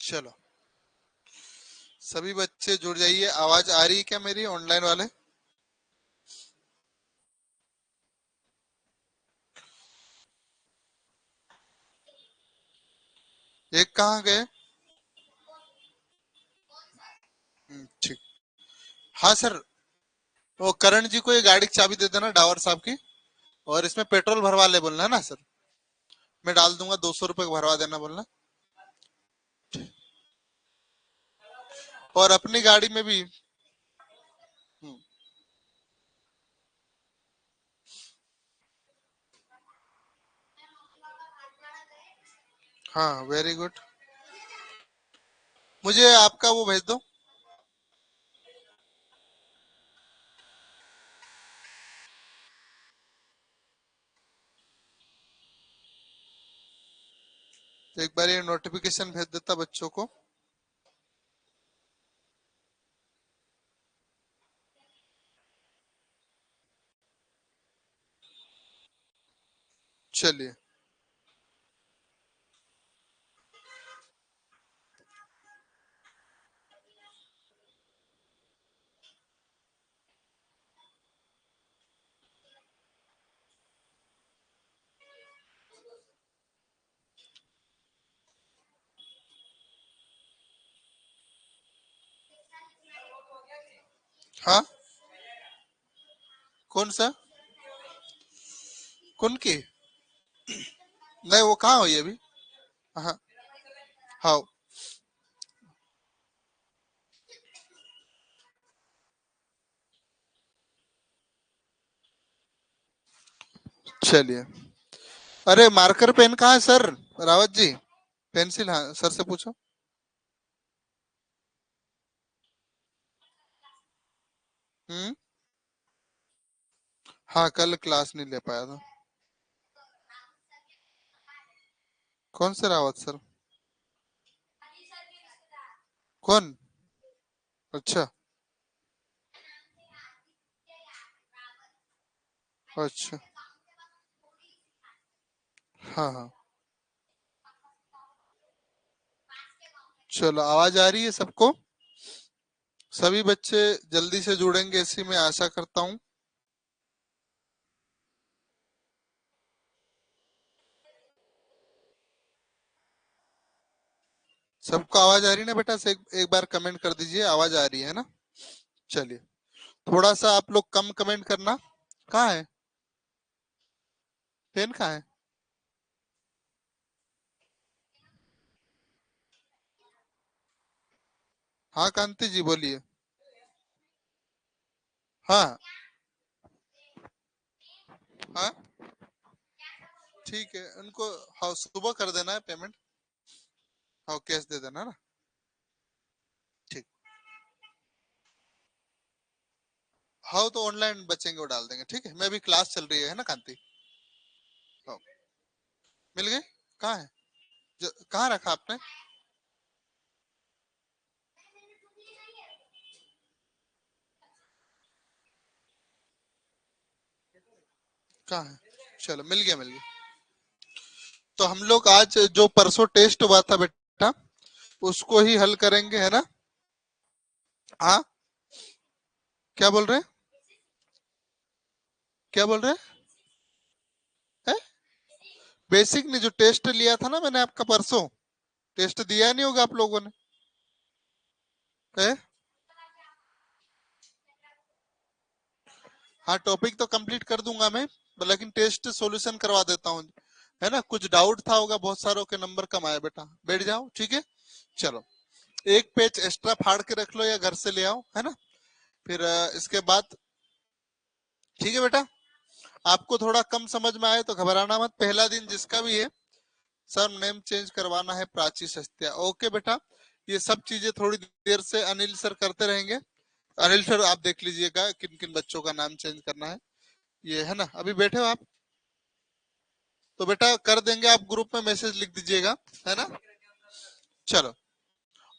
चलो, सभी बच्चे जुड़ जाइए। आवाज आ रही है क्या मेरी, ऑनलाइन वाले? एक कहाँ गए? ठीक। हाँ सर, वो करण जी को ये गाड़ी की चाबी दे देना, डावर साहब की। और इसमें पेट्रोल भरवा ले बोलना है ना सर। मैं डाल दूंगा, 200 रुपये भरवा देना बोलना। और अपनी गाड़ी में भी। हाँ, वेरी गुड। मुझे आपका वो भेज दो। एक बार ये नोटिफिकेशन भेज देता बच्चों को। चलिए। हाँ, कौन सा? कौन की? नहीं, वो कहाँ हुई अभी? हाँ। हाँ। चलिए। अरे मार्कर पेन कहाँ है सर? रावत जी, पेंसिल, हाँ सर से पूछो। हम्म। हाँ, कल क्लास नहीं ले पाया था। कौन से रावत सर? कौन? अच्छा। अच्छा। हाँ हाँ। चलो, आवाज आ रही है सबको? सभी बच्चे जल्दी से जुड़ेंगे इसी में आशा करता हूँ। सबको आवाज आ रही है ना बेटा? से एक बार कमेंट कर दीजिए, आवाज आ रही है ना? चलिए। थोड़ा सा आप लोग कम कमेंट करना। कहाँ है पेन, कहाँ है? हाँ कांति जी बोलिए। हाँ। हाँ, ठीक है उनको। हाँ, सुबह कर देना है पेमेंट। हाँ, कैश दे देना ना। ठीक। हाँ, तो ऑनलाइन बचेंगे वो डाल देंगे, ठीक है। मैं अभी क्लास चल रही है ना कांति? हाँ। मिल गए? कहाँ है? कहाँ रखा आपने? कहाँ है? चलो, मिल गया मिल गया। तो हम लोग आज जो परसों टेस्ट हुआ था बेटा, उसको ही हल करेंगे, है ना? हाँ। क्या बोल रहे हैं? क्या बोल रहे हैं? बेसिक ने जो टेस्ट लिया था ना मैंने आपका परसों, टेस्ट दिया नहीं होगा आप लोगों ने? है? हाँ, टॉपिक तो कंप्लीट कर दूंगा मैं, लेकिन टेस्ट सॉल्यूशन करवा देता हूँ। है ना, कुछ डाउट था होगा, बहुत सारों के नंबर कम आए बेटा। बैठ जाओ, ठीक है। चलो, एक पेज एक्स्ट्रा फाड़ के रख लो या घर से ले आओ, है ना? फिर इसके बाद, ठीक है बेटा। आपको थोड़ा कम समझ में आए तो घबराना मत। पहला दिन जिसका भी है, सर नेम चेंज करवाना है प्राची सस्त्या, ओके बेटा। ये सब चीजें थोड़ी देर से अनिल सर करते रहेंगे। अनिल सर आप देख लीजिएगा किन किन बच्चों का नाम चेंज करना है। ये है ना, अभी बैठे हो आप? तो बेटा कर देंगे, आप ग्रुप में मैसेज लिख दीजिएगा, है ना? चलो।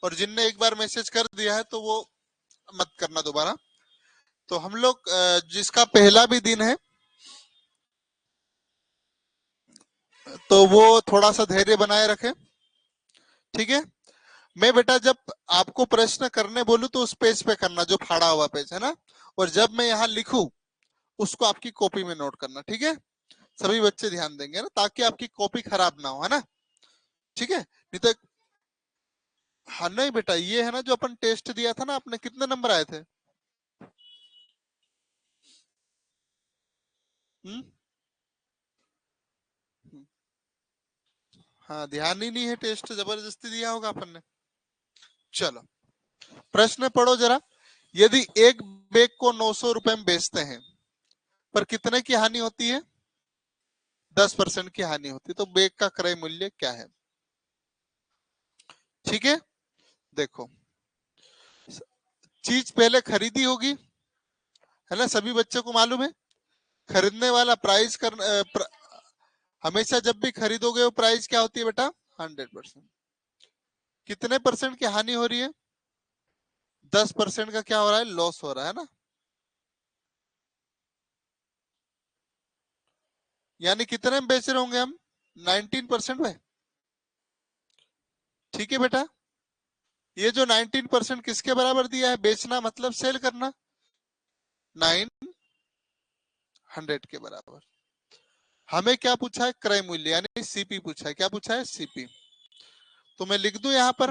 और जिनने एक बार मैसेज कर दिया है तो वो मत करना दोबारा। तो हम लोग जिसका पहला भी दिन है, तो वो थोड़ा सा धैर्य बनाए रखे, ठीक है। मैं बेटा जब आपको प्रश्न करने बोलूं तो उस पेज पे करना जो फाड़ा हुआ पेज है ना, और जब मैं यहाँ लिखूं उसको आपकी कॉपी में नोट करना, ठीक है? सभी बच्चे ध्यान देंगे ना, ताकि आपकी कॉपी खराब ना हो, है ना? ठीक है, नहीं तो हाँ नहीं बेटा, ये है ना जो अपन टेस्ट दिया था ना, आपने कितने नंबर आए थे? हम्म। हाँ, ध्यान ही नहीं है, टेस्ट जबरदस्ती दिया होगा अपन ने। चलो प्रश्न पढ़ो जरा। यदि एक बैग को 900 रुपए में बेचते हैं, पर कितने की हानि होती है? 10% की हानि होती है, तो बैग का क्रय मूल्य क्या है? ठीक है, देखो, चीज पहले खरीदी होगी, है ना? सभी बच्चों को मालूम है खरीदने वाला प्राइस हमेशा जब भी खरीदोगे वो प्राइस क्या होती है बेटा? 100%। कितने परसेंट की हानि हो रही है? 10% का क्या हो रहा है? लॉस हो रहा है ना। यानी कितने में बेच रहे होंगे हम? 19% में। ठीक है बेटा, ये जो 19% किसके बराबर दिया है? बेचना मतलब सेल करना, 900 के बराबर। हमें क्या पूछा है? क्रय मूल्य यानी सीपी पूछा है। क्या पूछा है? सीपी। तो मैं लिख दूं यहां पर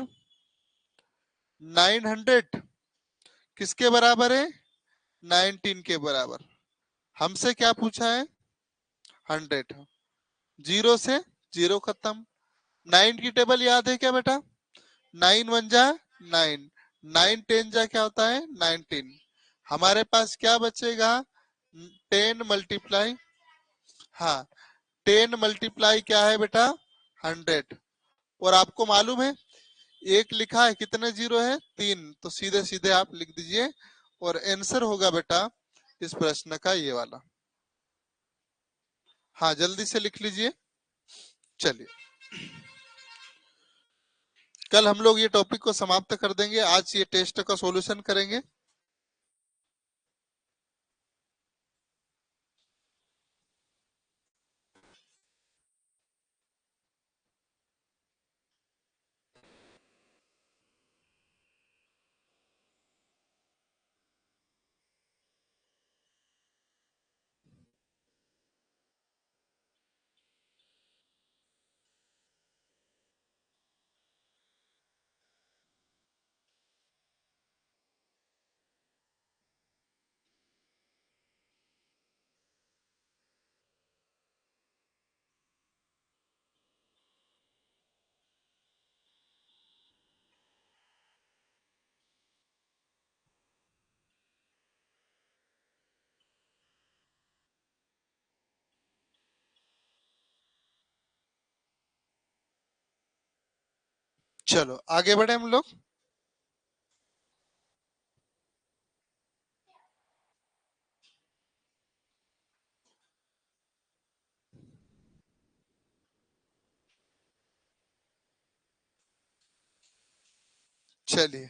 900 किसके बराबर है? 19 के बराबर। हमसे क्या पूछा है? 100। जीरो से जीरो खत्म। 9 की टेबल याद है क्या बेटा? 9 1 जा 9, 9 10 जा क्या होता है? 19। हमारे पास क्या बचेगा? 10 × हाँ, 10 × क्या है बेटा? 100। और आपको मालूम है एक लिखा है, कितने जीरो है? 3, तो सीधे सीधे आप लिख दीजिए, और आंसर होगा बेटा इस प्रश्न का ये वाला। हाँ, जल्दी से लिख लीजिए। चलिए, कल हम लोग ये टॉपिक को समाप्त कर देंगे, आज ये टेस्ट का सॉल्यूशन करेंगे। चलो आगे बढ़े हम लोग। चलिए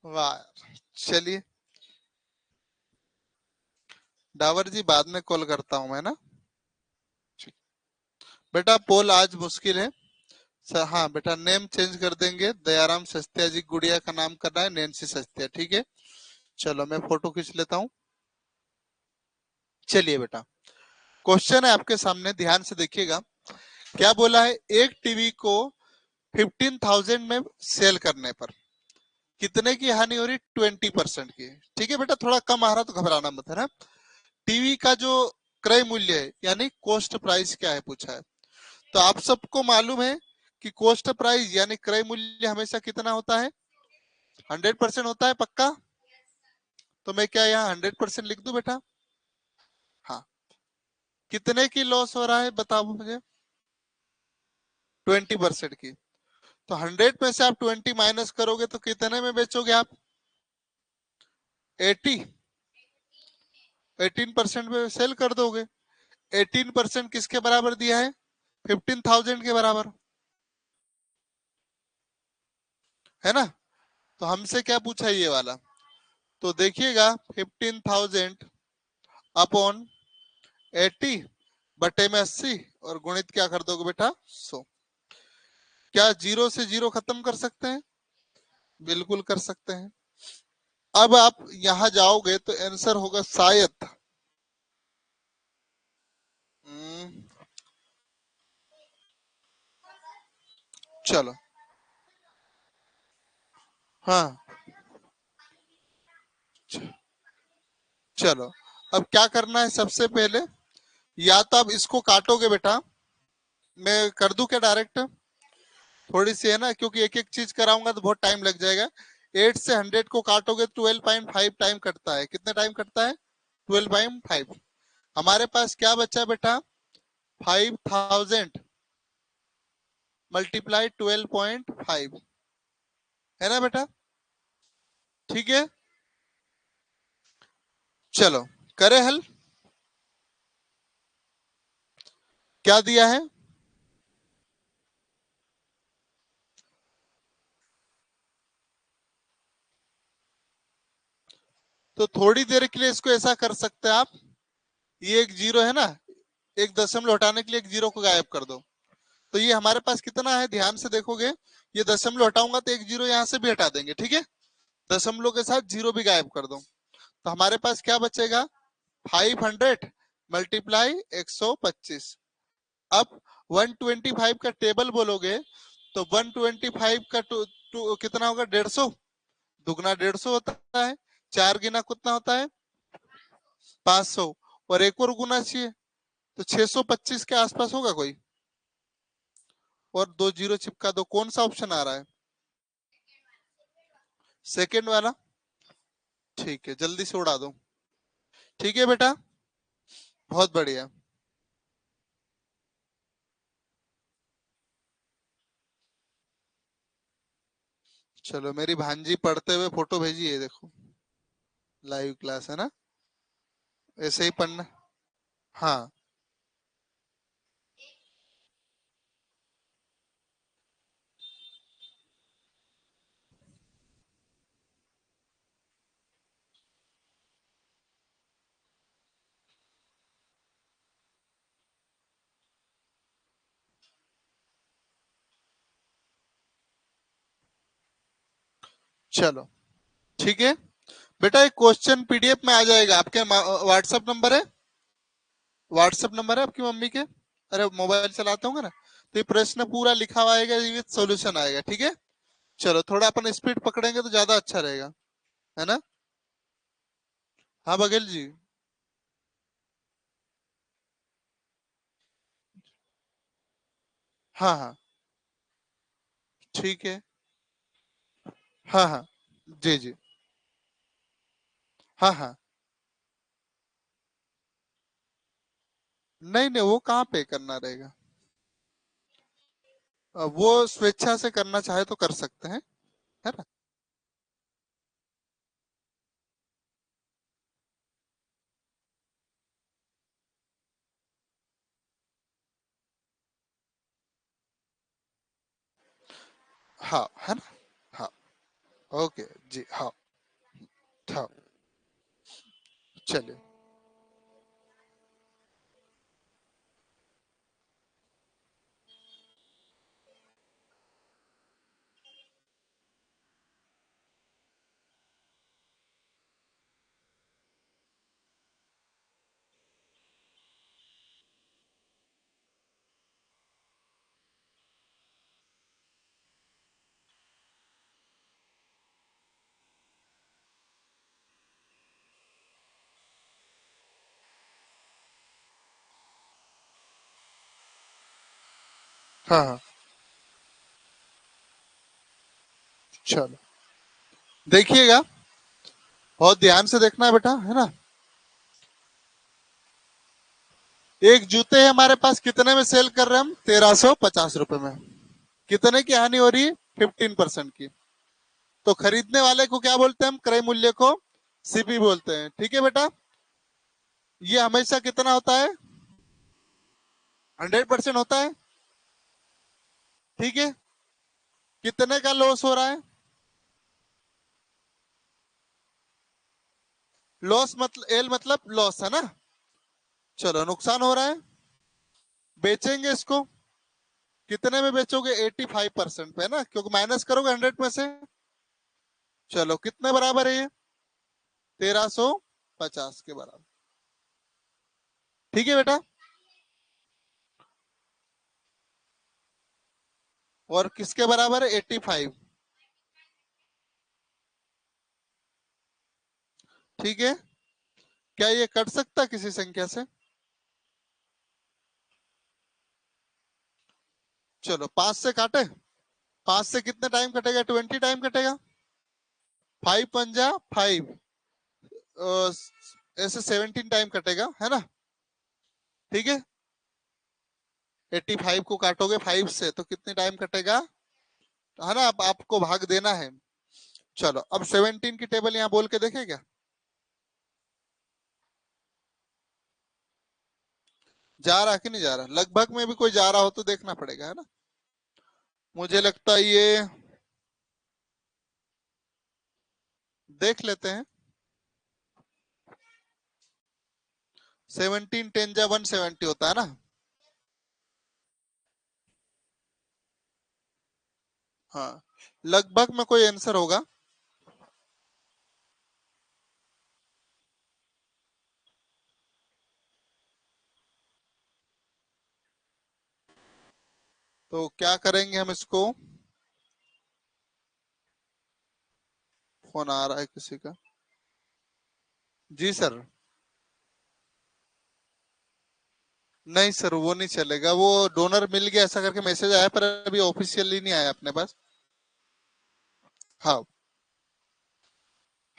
वाह, चलिए डावर जी, बाद में कॉल करता हूं मैं ना। बेटा पोल आज मुश्किल है। हाँ बेटा, नेम चेंज कर देंगे, दयाराम सस्तिया जी गुड़िया का नाम करना है नैन्सी सस्तिया, ठीक है? चलो मैं फोटो खींच लेता हूँ। चलिए बेटा, क्वेश्चन है आपके सामने, ध्यान से देखिएगा। क्या बोला है? एक टीवी को 15,000 में सेल करने पर कितने की हानि हो रही? 20% की। ठीक है बेटा, थोड़ा कम आ रहा तो घबराना मत, है ना? टीवी का जो क्रय मूल्य है यानी कॉस्ट प्राइस क्या है पूछा है। तो आप सबको मालूम है कि कॉस्ट प्राइस यानी क्रय मूल्य हमेशा कितना होता है? 100% होता है, पक्का? तो मैं क्या यहाँ 100% लिख दूं बेटा? हाँ। कितने की लॉस हो रहा है बताओ मुझे? 20% की। तो 100 में से आप 20 माइनस करोगे तो कितने में बेचोगे आप? 80। 18% में सेल कर दोगे। 18% किसके बराबर दिया है? 15,000 के बराबर, है ना? तो हमसे क्या पूछा ये वाला? तो देखिएगा 15,000 अपॉन 80 बटे में 80, और गुणित क्या कर दोगे बेटा 100। क्या जीरो से जीरो खत्म कर सकते हैं? बिल्कुल कर सकते हैं। अब आप यहां जाओगे तो आंसर होगा शायद हम्म, चलो हाँ चलो अब क्या करना है सबसे पहले, या तो आप इसको काटोगे बेटा, मैं कर दूं क्या डायरेक्ट? थोड़ी सी है ना, क्योंकि एक एक चीज कराऊंगा तो बहुत टाइम लग जाएगा। 8 से 100 को काटोगे 12.5 टाइम कटता है। कितने टाइम कटता है? 12.5। हमारे पास क्या बचा बेटा? 5000 मल्टीप्लाई 12.5, है ना बेटा? ठीक है, चलो करे हल। क्या दिया है? तो थोड़ी देर के लिए इसको ऐसा कर सकते हैं आप, ये एक जीरो है ना, एक दशमलव हटाने के लिए एक जीरो को गायब कर दो। तो ये हमारे पास कितना है, ध्यान से देखोगे, ये दशमलव हटाऊंगा तो एक जीरो यहां से भी हटा देंगे, ठीक है? दशमलव के साथ जीरो भी गायब कर दो, तो हमारे पास क्या बचेगा? 500 मल्टीप्लाई 125। अब 125 का टेबल बोलोगे तो 125 का कितना होगा? 150। दुगना 150 होता है, चार गुना कितना होता है? 500। और एक और गुना चाहिए, तो 625 के आसपास होगा कोई, और दो जीरो चिपका दो। कौन सा ऑप्शन आ रहा है? सेकेंड वाला। ठीक है, जल्दी से उड़ा दो। ठीक है बेटा, बहुत बढ़िया। चलो मेरी भांजी पढ़ते हुए फोटो भेजी है, देखो लाइव क्लास है ना, ऐसे ही पढ़ना। हाँ चलो ठीक है बेटा, एक क्वेश्चन पीडीएफ में आ जाएगा आपके। व्हाट्सएप नंबर है? व्हाट्सएप नंबर है आपकी मम्मी के? अरे मोबाइल चलाते होंगे ना, तो ये प्रश्न पूरा लिखा हुआ आएगा, ये सॉल्यूशन आएगा, ठीक है? चलो थोड़ा अपन स्पीड पकड़ेंगे तो ज्यादा अच्छा रहेगा, है ना? हाँ बघेल जी। हाँ हाँ ठीक है। हाँ हाँ जी जी। हाँ हाँ। नहीं नहीं, वो कहाँ पे करना रहेगा? वो स्वेच्छा से करना चाहे तो कर सकते हैं, है ना? हाँ है ना। हाँ ओके जी, हाँ हाँ। चलिए। हाँ हाँ चलो देखिएगा, बहुत ध्यान से देखना है बेटा, है ना? एक जूते हमारे पास कितने में सेल कर रहे हैं हम? 1350 रुपए में। कितने की हानि हो रही है? 15% की। तो खरीदने वाले को क्या बोलते हैं हम? क्रय मूल्य को सीपी बोलते हैं, ठीक है बेटा? ये हमेशा कितना होता है? 100% होता है, ठीक है? कितने का लॉस हो रहा है? लॉस मतलब एल मतलब लॉस, है ना? चलो नुकसान हो रहा है बेचेंगे इसको, कितने में बेचोगे? 85% पे ना, क्योंकि माइनस करोगे 100 में से। चलो कितने बराबर है ये? 1350 के बराबर। ठीक है बेटा। और किसके बराबर है? 85। ठीक है। क्या ये कट सकता है किसी संख्या से? चलो 5 से काटे। 5 से कितने टाइम कटेगा? 20 टाइम कटेगा। 5 पंजा 5, ऐसे 17 टाइम कटेगा, है ना? ठीक है। 85 को काटोगे 5 से तो कितने टाइम कटेगा, है ना? अब आपको भाग देना है। चलो अब 17 की टेबल यहाँ बोल के देखें क्या? जा रहा कि नहीं जा रहा? लगभग में भी कोई जा रहा हो तो देखना पड़ेगा, है ना? मुझे लगता है ये देख लेते हैं। 17 10 जा 170 होता है ना? हाँ, लगभग में कोई आंसर होगा। तो क्या करेंगे हम इसको? फोन आ रहा है किसी का। जी सर। नहीं सर, वो नहीं चलेगा, वो डोनर मिल गया ऐसा करके मैसेज आया, पर अभी ऑफिशियली नहीं आया अपने पास। हाँ।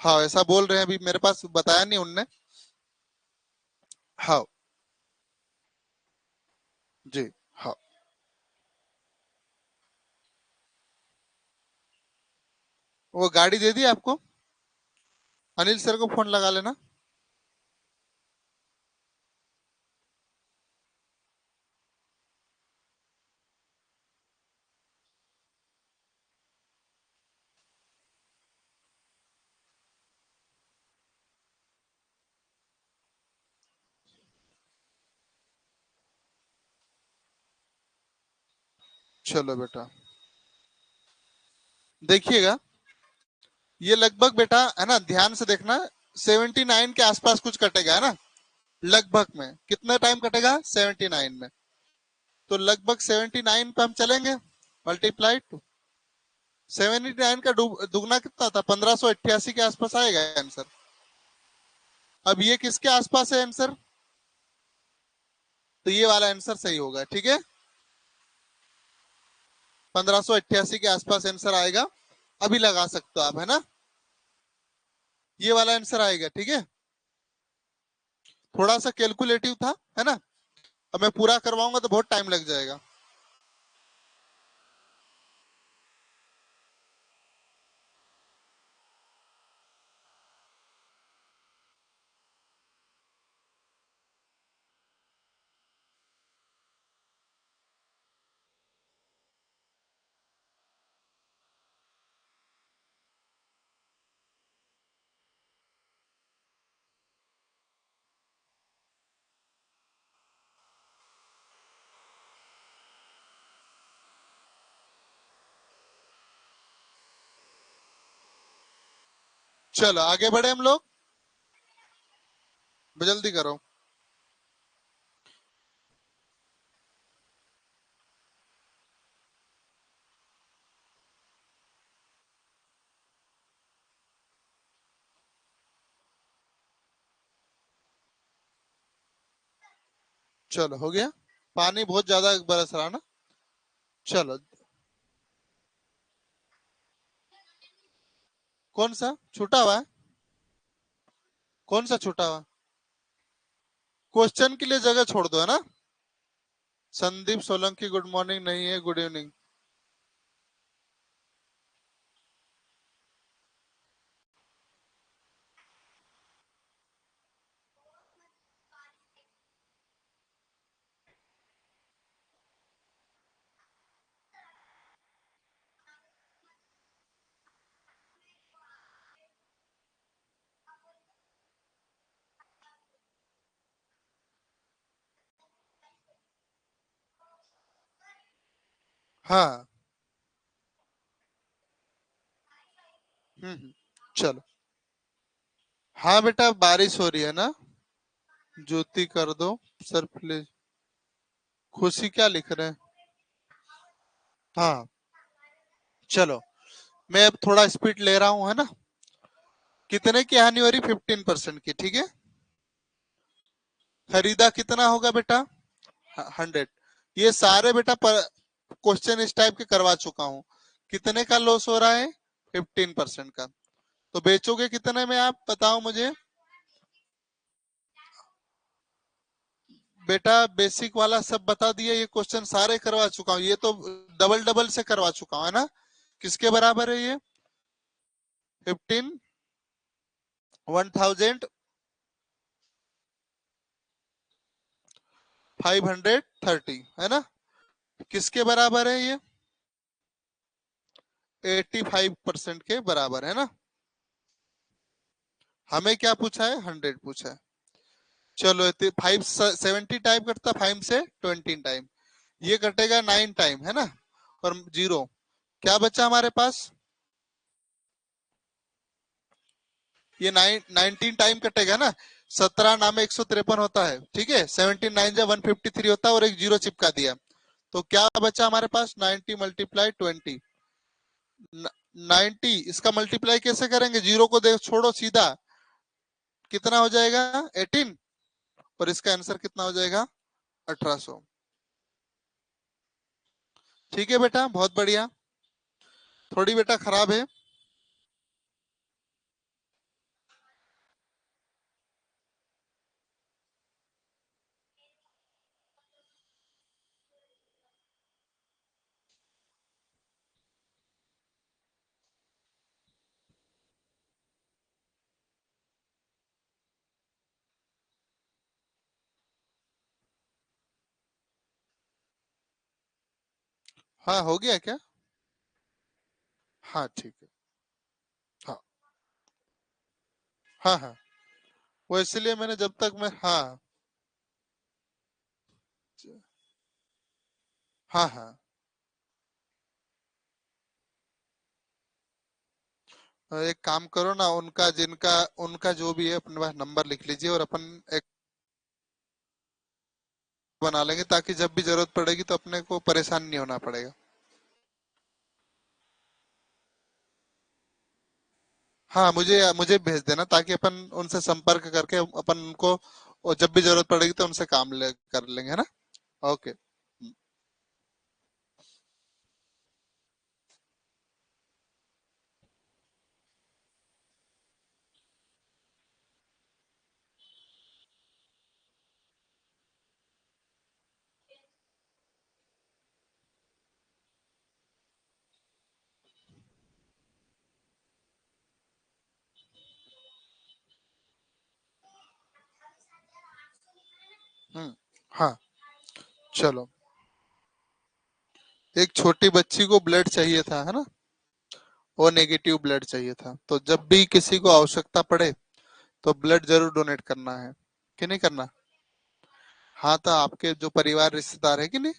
हाँ ऐसा बोल रहे हैं, अभी मेरे पास बताया नहीं उनने। हाँ। जी। हाँ। वो गाड़ी दे दी आपको? अनिल सर को फोन लगा लेना। चलो बेटा, देखिएगा। ये लगभग बेटा, है ना, ध्यान से देखना। 79 के आसपास कुछ कटेगा, है ना? लगभग में कितना टाइम कटेगा? 79 में। तो लगभग 79 पे हम चलेंगे, मल्टीप्लाई टू 79 का दुगना कितना था? 1588 के आसपास आएगा आंसर। अब ये किसके आसपास है आंसर? तो ये वाला आंसर सही होगा, ठीक है। 1588 के आसपास आंसर आएगा। अभी लगा सकते हो आप, है ना? ये वाला आंसर आएगा, ठीक है। थोड़ा सा कैलकुलेटिव था, है ना? अब मैं पूरा करवाऊंगा तो बहुत टाइम लग जाएगा। चलो आगे बढ़े हम लोग, जल्दी करो। चलो हो गया। पानी बहुत ज्यादा बरस रहा ना। चलो। कौन सा छूटा हुआ है? कौन सा छूटा हुआ? क्वेश्चन के लिए जगह छोड़ दो, है ना? संदीप सोलंकी गुड मॉर्निंग नहीं है, गुड इवनिंग। हाँ। चलो। हाँ बेटा, बारिश हो रही है ना। ज्योति कर दो सर प्लीज। खुशी क्या लिख रहे हैं? हाँ। चलो, मैं अब थोड़ा स्पीड ले रहा हूँ, है ना। कितने की हानि हो रही? 15% की, ठीक है। खरीदा कितना होगा बेटा? 100। ये सारे बेटा क्वेश्चन इस टाइप के करवा चुका हूँ। कितने का लॉस हो रहा है? 15% का। तो बेचोगे कितने में आप बताओ मुझे। बेटा बेसिक वाला सब बता दिया, ये क्वेश्चन सारे करवा चुका हूँ, ये तो डबल डबल से करवा चुका हूँ, है ना। किसके बराबर है ये? 15, 1530, है ना। किसके बराबर है ये? 85% के बराबर, है ना। हमें क्या पूछा है? 100 पूछा है। चलो 570 टाइम कटता, 5 से 20 टाइम, ये कटेगा 9 टाइम, है ना। और जीरो, क्या बचा हमारे पास? ये 19 टाइम कटेगा ना। 17 नाम 153 होता है, ठीक है। 17 9 जा 153 होता है, और एक जीरो चिपका दिया। तो क्या बचा हमारे पास? 90 मल्टीप्लाई 20। 90, इसका मल्टीप्लाई कैसे करेंगे? जीरो को देख छोड़ो सीधा, कितना हो जाएगा? 18। और इसका आंसर कितना हो जाएगा? 1800। ठीक है बेटा, बहुत बढ़िया। थोड़ी बेटा खराब है। हाँ, हो गया क्या? हाँ ठीक है। हाँ हाँ हाँ, वो इसलिए मैंने जब तक मैं, हाँ हाँ हाँ, एक काम करो ना, उनका जिनका, उनका जो भी है अपने पास नंबर लिख लीजिए, और अपन एक बना लेंगे, ताकि जब भी जरूरत पड़ेगी तो अपने को परेशान नहीं होना पड़ेगा। हाँ, मुझे मुझे भेज देना, ताकि अपन उनसे संपर्क करके अपन उनको, और जब भी जरूरत पड़ेगी तो उनसे काम कर लेंगे, है ना। ओके। हाँ। चलो, एक छोटी बच्ची को ब्लड चाहिए था, है ना। वो नेगेटिव ब्लड चाहिए था, तो जब भी किसी को आवश्यकता पड़े तो ब्लड जरूर डोनेट करना है कि नहीं करना। हाँ, तो आपके जो परिवार रिश्तेदार है कि नहीं,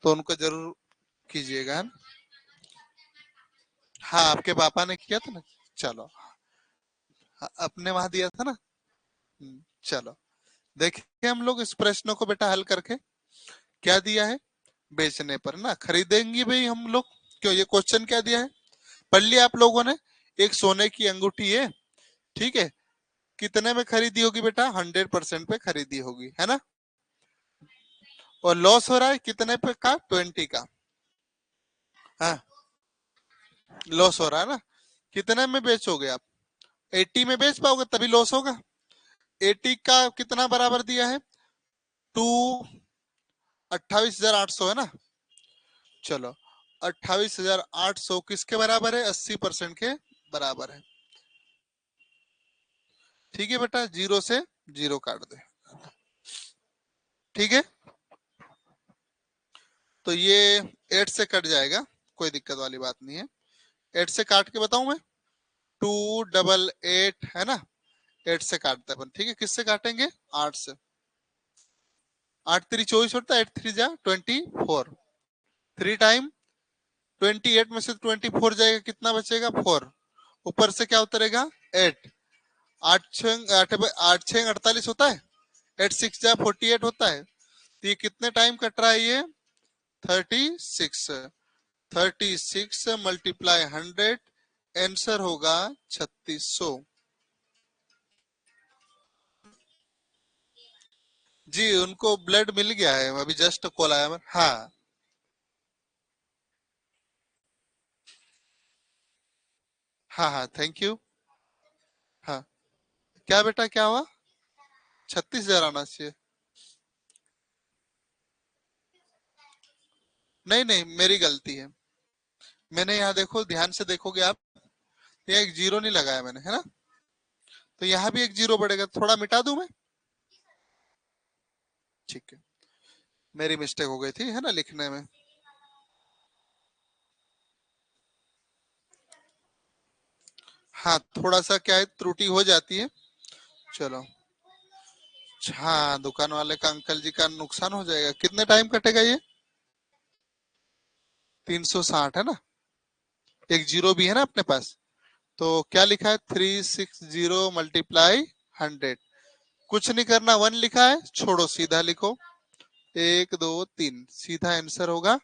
तो उनको जरूर कीजिएगा, है ना? हाँ, आपके पापा ने किया था ना। चलो। हाँ, अपने वहां दिया था ना। चलो, देखिए हम लोग इस प्रश्न को बेटा हल करके, क्या दिया है? बेचने पर ना, खरीदेंगे भाई हम लोग। क्यों, ये क्वेश्चन क्या दिया है? पढ़ लिया आप लोगों ने। एक सोने की अंगूठी है, ठीक है। कितने में खरीदी होगी बेटा? 100% पे खरीदी होगी, है ना। और लॉस हो रहा है कितने पे का? 20 का। हाँ, लॉस हो रहा है ना। कितने में बेचोगे आप? 80 में बेच पाओगे, तभी लॉस होगा। 80 का कितना बराबर दिया है? टू 28,800, है ना। चलो, 28,800 किसके बराबर है? 80% के बराबर है। ठीक है बेटा, जीरो से जीरो काट दे। ठीक है, तो ये 8 से कट जाएगा, कोई दिक्कत वाली बात नहीं है। 8 से काट के बताऊं मैं? 288, है ना। 8 से काटते हैं अपन, ठीक है। किससे काटेंगे? 8 से। 8 3 24 होता है, 8 3 जा 24। 3 टाइम 28 में से 24 जाएगा, कितना बचेगा? 4। ऊपर से क्या उतरेगा? 8। 8 6 48 होता है। 8 6 जा 48 होता है। तो ये कितने टाइम कट रहा है ये? 36। 36 मल्टीप्लाई 100, आंसर होगा 3600। जी उनको ब्लड मिल गया है, अभी जस्ट कॉल आया। हाँ हाँ हाँ, थैंक यू। हाँ, क्या बेटा क्या हुआ? 36,000 आना चाहिए। नहीं नहीं, मेरी गलती है। मैंने यहाँ देखो, ध्यान से देखोगे आप, ये एक जीरो नहीं लगाया मैंने, है ना? तो यहाँ भी एक जीरो बढ़ेगा, थोड़ा मिटा दूं मैं? ठीक है, मेरी मिस्टेक हो गई थी, है ना, लिखने में। हाँ, थोड़ा सा क्या है, त्रुटि हो जाती है। चलो। हाँ, दुकान वाले का, अंकल जी का नुकसान हो जाएगा। कितने टाइम कटेगा ये? 360 है ना? एक जीरो भी है ना अपने पास। तो क्या लिखा है? 360 मल्टीप्लाई 100। कुछ नहीं करना, 1 लिखा है, छोड़ो, सीधा लिखो। 1 2 3 सीधा आंसर होगा,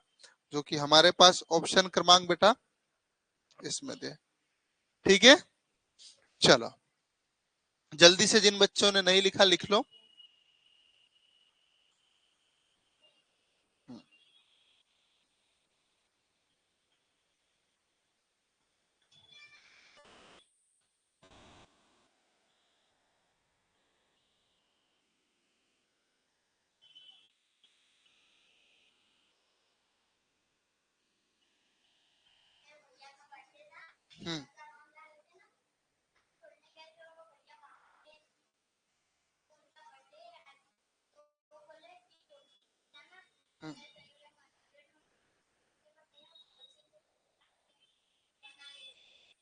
जो कि हमारे पास ऑप्शन क्रमांक बेटा इसमें दे। ठीक है, चलो। जल्दी से जिन बच्चों ने नहीं लिखा लिख लो। हम्म हम्म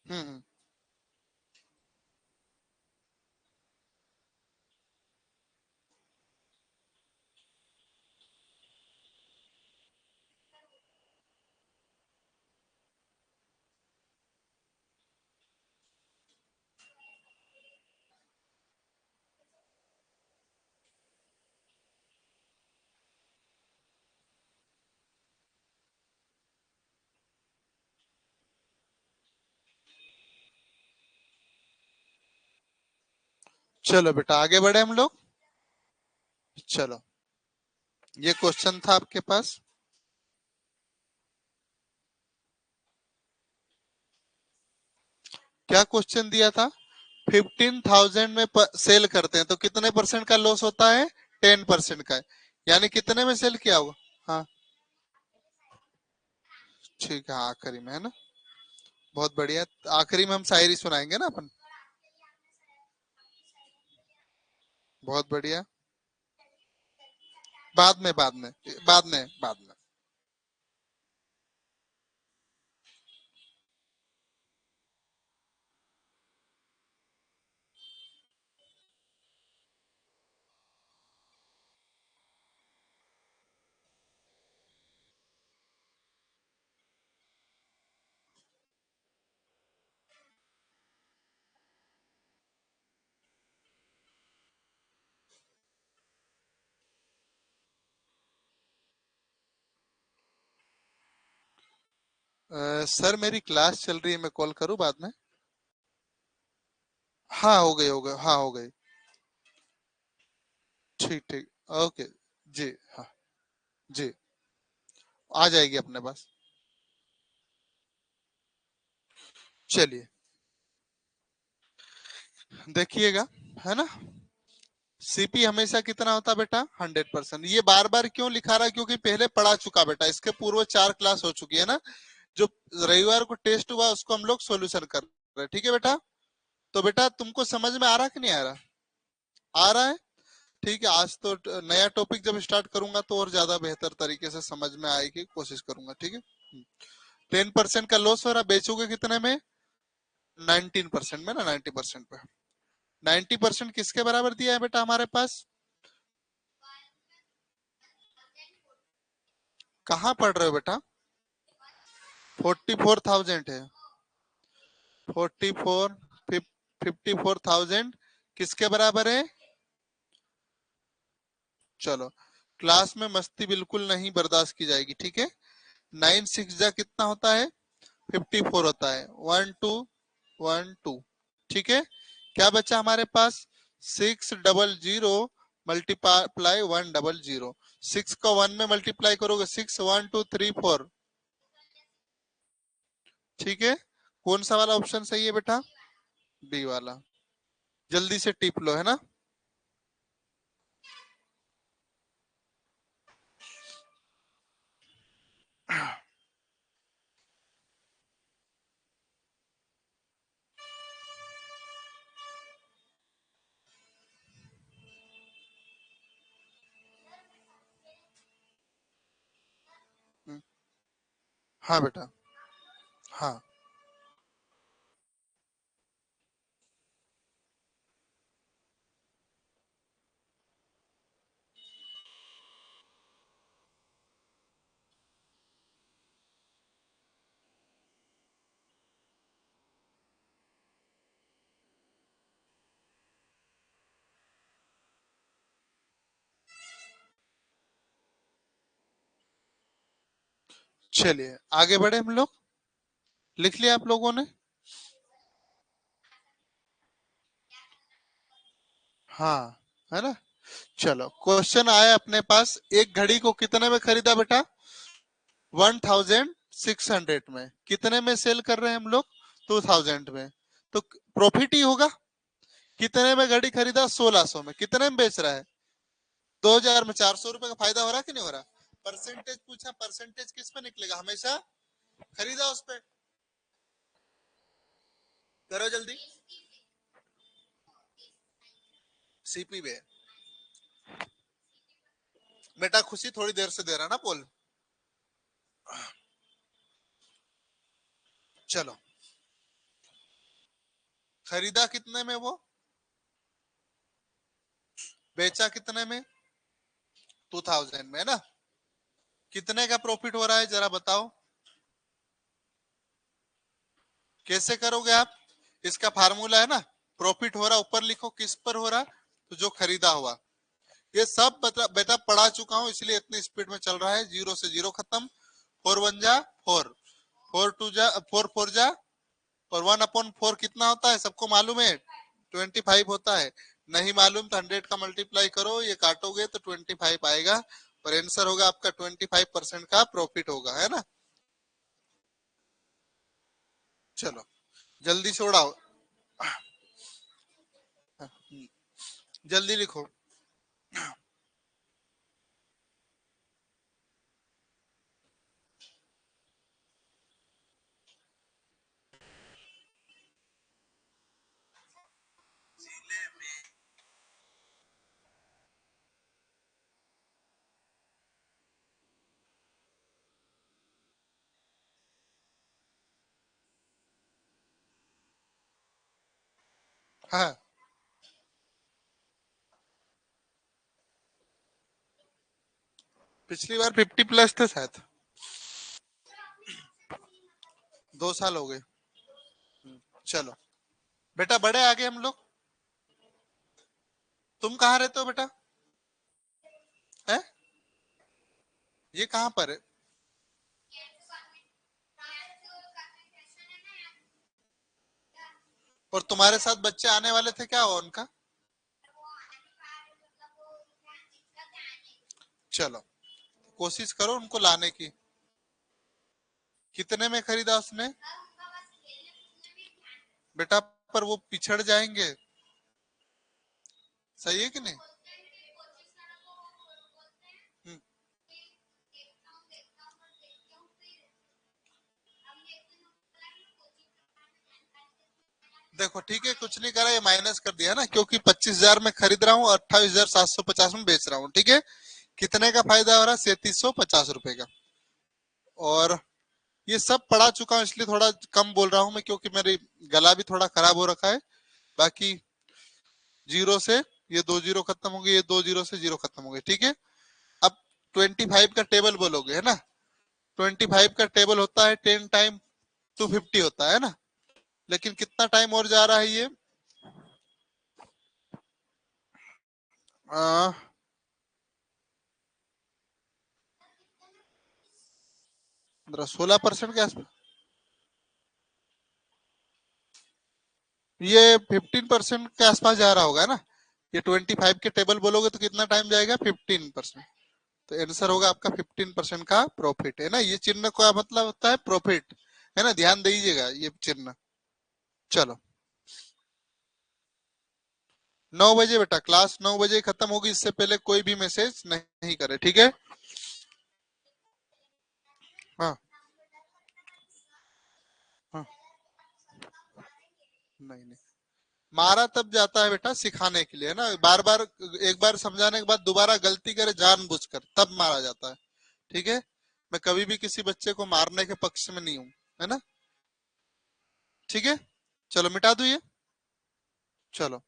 हम्म। चलो बेटा, आगे बढ़े हम लोग। चलो, ये क्वेश्चन था आपके पास। क्या क्वेश्चन दिया था? 15,000 में सेल करते हैं तो कितने परसेंट का लॉस होता है? 10% का है। यानी कितने में सेल किया होगा? हाँ, ठीक है, आखिरी में है ना? बहुत बढ़िया। आखिरी में हम शायरी सुनाएंगे ना अपन। बहुत बढ़िया। बाद में, बाद में, बाद में, बाद में। सर मेरी क्लास चल रही है, मैं कॉल करूँ बाद में? हाँ हो गई, हो गई, हाँ हो गई। ठीक ठीक। ओके। जी हाँ। जी, आ जाएगी अपने पास। चलिए, देखिएगा, है ना? सीपी हमेशा कितना होता बेटा? 100%। ये बार बार क्यों लिखा रहा है? क्योंकि पहले पढ़ा चुका बेटा, इसके पूर्व 4 क्लास हो चुकी है ना। जो रविवार को टेस्ट हुआ उसको हम लोग सॉल्यूशन कर रहे हैं। ठीक है बेटा? तो बेटा तुमको समझ में आ रहा कि नहीं आ रहा? आ रहा है। ठीक है, आज तो नया टॉपिक जब स्टार्ट करूंगा तो और ज्यादा बेहतर तरीके से समझ में आएगी, कोशिश करूंगा। ठीक है? 10% का लॉस हो रहा, बेचोगे कितने में? 19% में ना, 90% पे। 90% किसके बराबर दिया है बेटा हमारे पास? कहाँ पढ़ रहे हो बेटा? 44,000 है। 54,000 किसके बराबर है? चलो, क्लास में मस्ती बिल्कुल नहीं बर्दाश्त की जाएगी, ठीक है। 9 6 जा कितना होता है? 54 होता है। 1 2 1 2, ठीक है। क्या बचा हमारे पास? 600 मल्टीप्लाई 100। 6 को 1 में मल्टीप्लाई करोगे 6 1 2 3 4, ठीक है। कौन सा वाला ऑप्शन सही है बेटा? बी वाला। जल्दी से टिप लो, है ना। हाँ बेटा, हाँ। चलिए आगे बढ़े हम लोग। लिख लिया आप लोगों ने? हाँ, है ना। चलो, क्वेश्चन आया अपने पास, एक घड़ी को कितने में खरीदा बेटा? 1600 में। कितने में सेल कर रहे हैं हम लोग? 2000 में। तो प्रॉफिट ही होगा। कितने में घड़ी खरीदा? 1600 में। कितने में बेच रहा है? 2000 में। 400 रुपए का फायदा हो रहा कि नहीं हो रहा? परसेंटेज पूछा, परसेंटेज किस पे निकलेगा हमेशा? खरीदा उस पे। करो जल्दी। सीपी पे। बेटा खुशी थोड़ी देर से दे रहा ना पोल। चलो, खरीदा कितने में वो? बेचा कितने में? 2000 में, है ना। कितने का प्रॉफिट हो रहा है जरा बताओ। कैसे करोगे आप? इसका फार्मूला है ना, प्रॉफिट हो रहा ऊपर लिखो, किस पर हो रहा? तो जो खरीदा हुआ। ये सब बेटा पढ़ा चुका हूं, इसलिए इतनी स्पीड में चल रहा है। 0 से 0 खत्म। 4 1 जा 4, 4 2 जा 4 4 जा, और 1/4 कितना होता है सबको मालूम है? 25 होता है। नहीं मालूम तो 100 का मल्टीप्लाई करो, ये काटोगे तो 25 आएगा, और आंसर होगा आपका 25% का प्रॉफिट होगा, है ना। चलो जल्दी से उड़ाओ, जल्दी लिखो। हाँ, पिछली बार 50 प्लस थे शायद। 2 साल हो गए। चलो बेटा बड़े आगे हम लोग। तुम कहाँ रहते हो बेटा? है? ये कहाँ पर है? और तुम्हारे साथ बच्चे आने वाले थे, क्या हुआ उनका? चलो कोशिश करो उनको लाने की। कितने में खरीदा उसने? बेटा पर वो पिछड़ जाएंगे, सही है कि नहीं? हम्म, देखो ठीक है, कुछ नहीं करा, ये माइनस कर दिया ना, क्योंकि 25,000 में खरीद रहा हूँ, 28,750 में बेच रहा हूँ, ठीक है। कितने का फायदा हो रहा है? 3750 रुपए का। और ये सब पढ़ा चुका हूँ, इसलिए थोड़ा कम बोल रहा हूँ मैं, क्योंकि मेरी गला भी थोड़ा खराब हो रखा है। बाकी 0 से ये 2 0 खत्म हो गए, ये 2 0 से 0 खत्म हो गए, ठीक है। अब 25 का टेबल बोलोगे, है ना। 25 का टेबल होता है 10 टाइम 250 होता है ना, लेकिन कितना टाइम और जा रहा है ये, 16% के आसपास। ये 15% के आसपास जा रहा होगा ना, ये 25 के टेबल बोलोगे तो कितना टाइम जाएगा, 15%। तो आंसर होगा आपका 15% का प्रॉफिट, है ना। ये चिन्ह का मतलब होता है प्रॉफिट, है ना, ध्यान दीजिएगा ये चिन्ह। चलो 9 बजे बेटा, क्लास 9 बजे खत्म होगी, इससे पहले कोई भी मैसेज नहीं करे, ठीक है। हाँ हाँ, नहीं नहीं, मारा तब जाता है बेटा सिखाने के लिए, है ना, बार बार एक बार समझाने के बाद दोबारा गलती करे जानबूझकर तब मारा जाता है, ठीक है। मैं कभी भी किसी बच्चे को मारने के पक्ष में नहीं हूँ, है ना, ठीक है। चलो मिटा दू ये, चलो।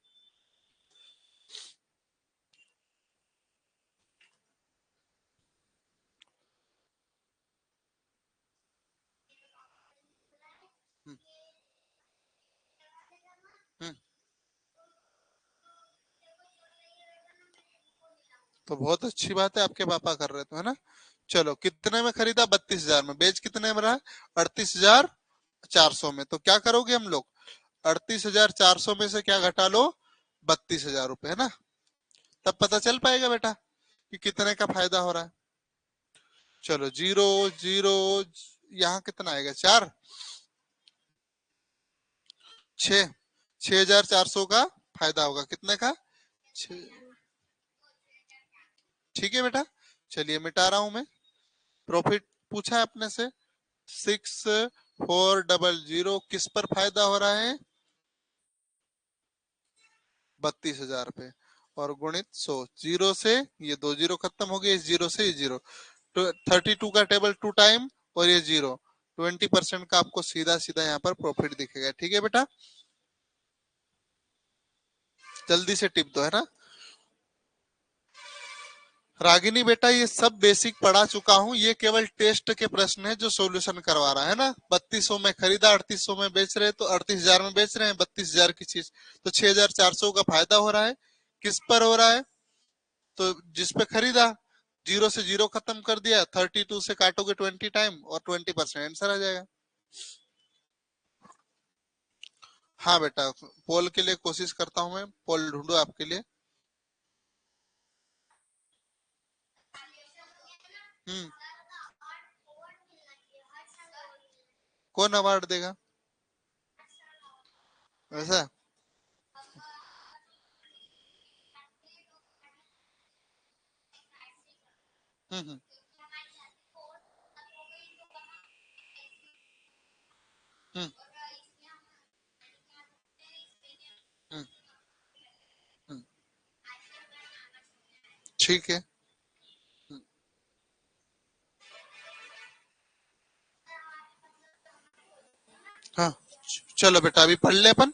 हम्म, हम्म, तो बहुत अच्छी बात है, आपके पापा कर रहे तो, है ना। चलो कितने में खरीदा, 32,000 में, बेच कितने में रहा, 38,400 में। तो क्या करोगे हम लोग, 38,400 में से क्या घटा लो, 32,000 रुपए, है ना। तब पता चल पाएगा बेटा कि कितने का फायदा हो रहा है। चलो जीरो जीरो, यहाँ कितना आएगा, 4, 6, 6,400 का फायदा होगा, कितने का, 6। ठीक है बेटा, चलिए मिटा रहा हूं मैं। प्रॉफिट पूछा है अपने से, 6,400 किस पर फायदा हो रहा है, 32,000 पे, और गुणित 100, जीरो से ये 2 जीरो खत्म हो गए, इस जीरो से ये जीरो, तो 32 का टेबल 2 टाइम, और ये जीरो, 20% का आपको सीधा सीधा यहाँ पर प्रॉफिट दिखेगा, ठीक है बेटा। जल्दी से टिप दो, है ना। रागिनी बेटा ये सब बेसिक पढ़ा चुका हूँ, ये केवल टेस्ट के प्रश्न है जो सॉल्यूशन करवा रहा है ना। 3200 में खरीदा, 3800 में बेच रहे, तो 38,000 में बेच रहे हैं 32,000 की चीज, तो 6,400 का फायदा हो रहा है। किस पर हो रहा है, तो जिस पे खरीदा, जीरो से जीरो खत्म कर दिया, 32 से काटोगे 20 टाइम, और 20% आंसर आ जाएगा। हाँ बेटा, पोल के लिए कोशिश करता हूँ मैं, पोल ढूंढो आपके लिए। हम्म, कौन अवार्ड देगा वैसा। हम्म, हम्म, हम्म, हम्म, ठीक है। हाँ चलो बेटा, अभी पढ़ ले अपन,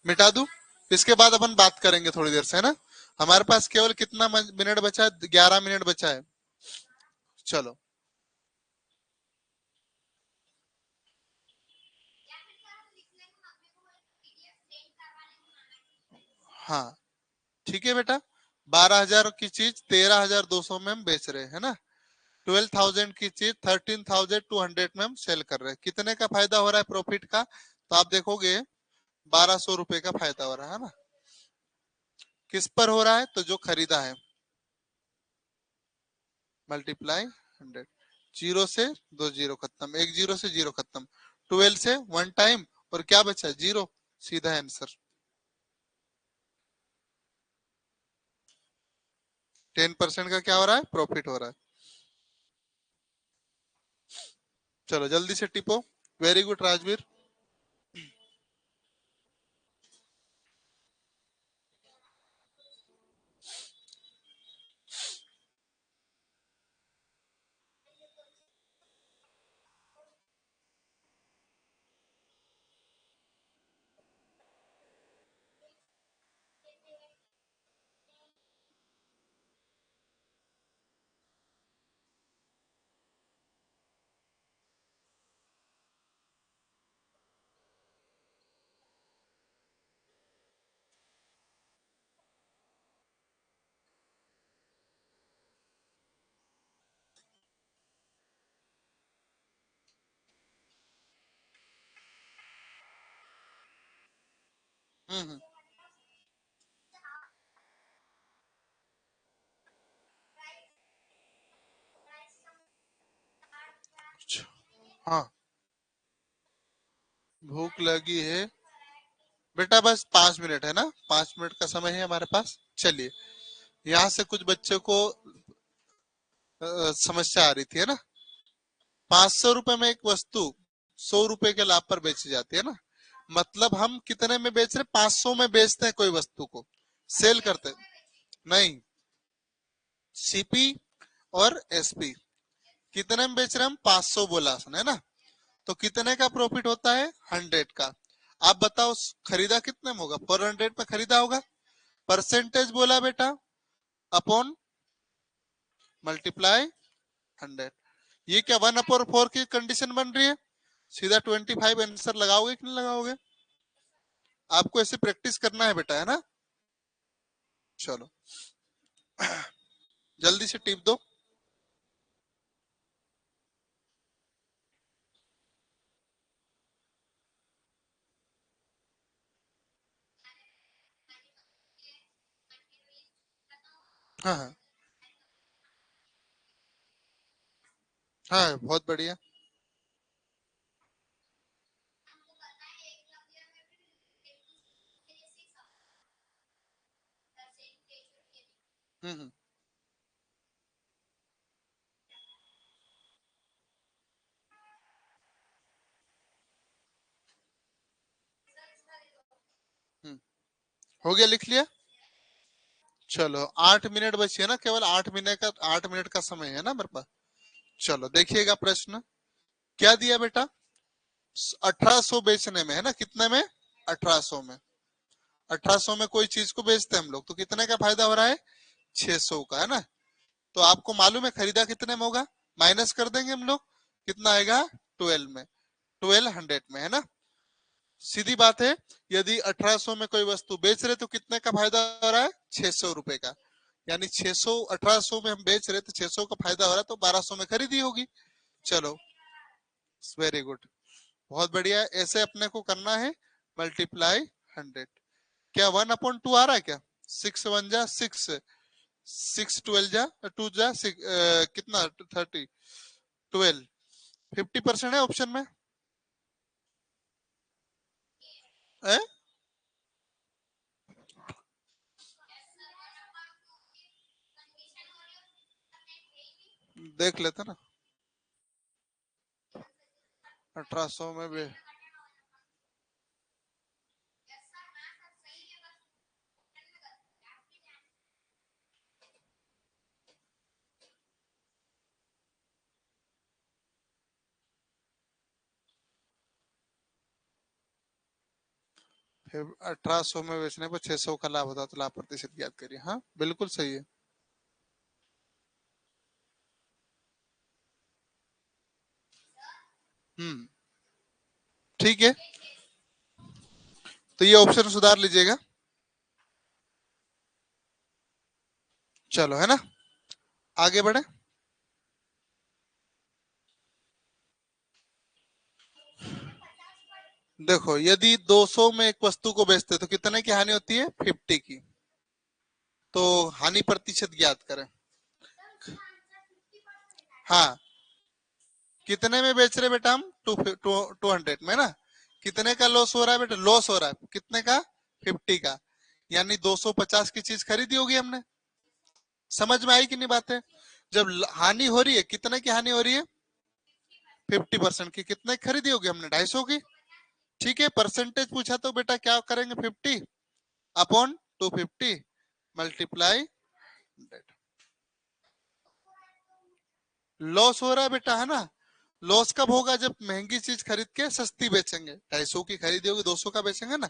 मिटा दूं, इसके बाद अपन बात करेंगे थोड़ी देर से, है ना। हमारे पास केवल कितना मिनट बचा है, 11 मिनट बचा है। चलो हाँ, ठीक है बेटा, 12,000 की चीज 13,200 में हम बेच रहे हैं ना, 12,000 की चीज 13,200 में हम सेल कर रहे हैं, कितने का फायदा हो रहा है प्रॉफिट का, तो आप देखोगे 1,200 रुपए का फायदा हो रहा है ना। किस पर हो रहा है, तो जो खरीदा है, मल्टीप्लाई 100, जीरो से 2 जीरो खत्म, एक जीरो से जीरो खत्म, 12 से 1 टाइम, और क्या बचा, जीरो, सीधा आंसर। 10% का क्या हो रहा है, प्रॉफिट हो रहा है। चलो जल्दी से टिपो, वेरी गुड राजवीर। हम्म। अच्छा, हाँ, भूख लगी है बेटा, बस 5 मिनट है ना, 5 मिनट का समय है हमारे पास। चलिए, यहाँ से कुछ बच्चों को समस्या आ रही थी, है ना। 500 रुपए में एक वस्तु 100 रुपए के लाभ पर बेची जाती है ना, मतलब हम कितने में बेच रहे, 500 में बेचते हैं कोई वस्तु को, सेल करते हैं। नहीं, सीपी और एसपी कितने में बेच रहे हैं हम, 500 बोला है ना, तो कितने का प्रॉफिट होता है, 100 का। आप बताओ खरीदा कितने में होगा, 400 में खरीदा होगा। परसेंटेज बोला बेटा, अपॉन मल्टीप्लाई 100। ये क्या 1/4 की कंडीशन बन रही है, सीधा 25 आंसर लगाओगे कि नहीं लगाओगे। आपको ऐसे प्रैक्टिस करना है बेटा, है ना। चलो, जल्दी से टिप दो। हाँ हाँ हाँ, बहुत बढ़िया। हम्म। हम्म, हो गया, लिख लिया। चलो, 8 मिनट बची है ना, केवल 8 मिनट का समय है ना मेरे पास। चलो देखिएगा प्रश्न, क्या दिया बेटा, 1800 बेचने में, है ना, कितने में, 1800 में। 1800 में कोई चीज को बेचते हैं हम लोग, तो कितने का फायदा हो रहा है, 600 का, है ना। तो आपको मालूम है खरीदा कितने में होगा, माइनस कर देंगे हम लोग, कितना आएगा, 12 में, 1200 में, है ना। सीधी बात है, यदि 1800 में कोई वस्तु बेच रहे तो कितने का फायदा हो रहा है, 600 रुपए का। यानी 600, 1800 में हम बेच रहे तो 600 का फायदा हो रहा है, तो 1200 में खरीदी होगी। चलो, वेरी गुड, बहुत बढ़िया। ऐसे अपने को करना है, मल्टीप्लाई 100। क्या 1/2 आ रहा है क्या, 6 1 जा 6, 6 12 जा 2 जा 6, कितना 30, 12, 50% है ऑप्शन में। है? देख लेते ना, 1800 में भी। 1800 में बेचने पर 600 का लाभ होता, तो लाभ प्रतिशत ज्ञात करिए। हाँ, बिल्कुल सही है। हम्म, ठीक है, तो ये ऑप्शन सुधार लीजिएगा। चलो, है ना, आगे बढ़े। देखो, यदि 200 में एक वस्तु को बेचते तो कितने की हानि होती है, 50 की। तो हानि प्रतिशत ज्ञात करें। हाँ, कितने में बेच रहे बेटा हम, 200 में ना, कितने का लॉस हो रहा है बेटा, लॉस हो रहा है कितने का, 50 का। यानी 250 की चीज खरीदी होगी हमने। समझ में आई कि नहीं बात है। जब हानि हो रही है, कितने की हानि हो रही है, 50% की। कितने की खरीदी होगी हमने, 250 की। ठीक है, परसेंटेज पूछा तो बेटा क्या करेंगे, 50 अपॉन 250 मल्टीप्लाई 100। लॉस हो रहा है बेटा, है ना। लॉस कब होगा, जब महंगी चीज खरीद के सस्ती बेचेंगे, 250 की खरीदी होगी 200 का बेचेंगे ना।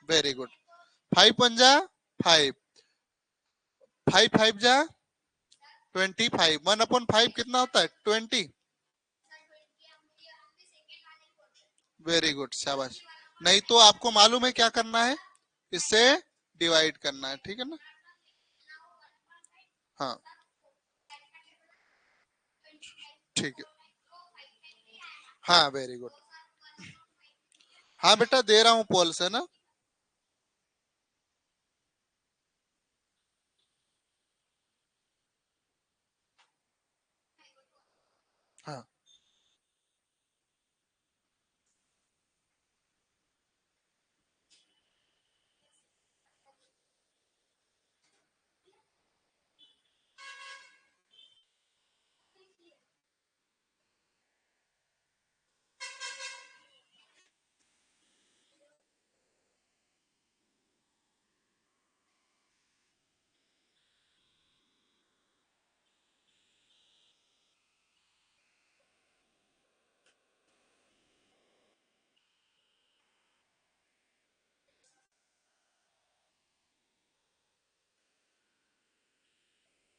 Very good. 5 1 जा 5, 5 5 जा 25, 1/5 कितना होता है, 20। वेरी गुड, शाबाश। नहीं तो आपको मालूम है क्या करना है, इससे डिवाइड करना है, ठीक है ना। हाँ, ठीक है। हाँ, वेरी गुड। हाँ बेटा, दे रहा हूँ पॉल से ना।